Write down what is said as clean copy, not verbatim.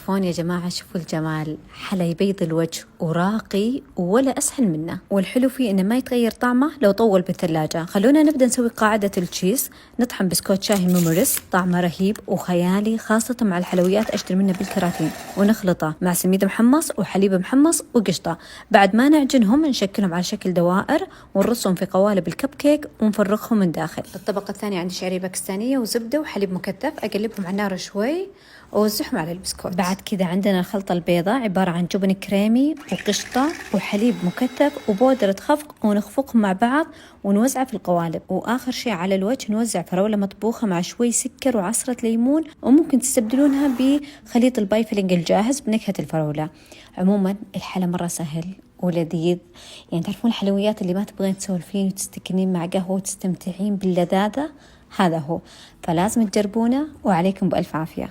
تعرفون يا جماعة، شوفوا الجمال، حلا يبيض الوجه وراقي ولا أسهل منه. والحلو فيه إنه ما يتغير طعمه لو طول بالثلاجة. خلونا نبدأ نسوي قاعدة التشيز. نطحن بسكوت شاهي ميموريس، طعمه رهيب وخيالي خاصة مع الحلويات، أشتري منه بالكراتين، ونخلطه مع سميد محمص وحليب محمص وقشطة. بعد ما نعجنهم نشكلهم على شكل دوائر ونرصهم في قوالب الكب كيك ونفرغهم من داخل. الطبقة الثانية عندي شعرية باكستانية وزبدة وحليب مكثف، أقلبهم على النار شوي ووزعهم على البسكوت. بعد كذا عندنا الخلطة البيضاء، عبارة عن جبن كريمي وقشطة وحليب مكثف وبودرة خفق، ونخفقهم مع بعض ونوزعه في القوالب. وآخر شيء على الوجه نوزع فراولة مطبوخة مع شوي سكر وعصرة ليمون، وممكن تستبدلونها بخليط البايفلينج الجاهز بنكهة الفراولة. عموما الحلا مرة سهل ولذيذ، يعني تعرفون الحلويات اللي ما تبغين تسولفين وتستكنين مع قهوة وتستمتعين باللذاذة، هذا هو. فلازم تجربونه، وعليكم بألف عافية.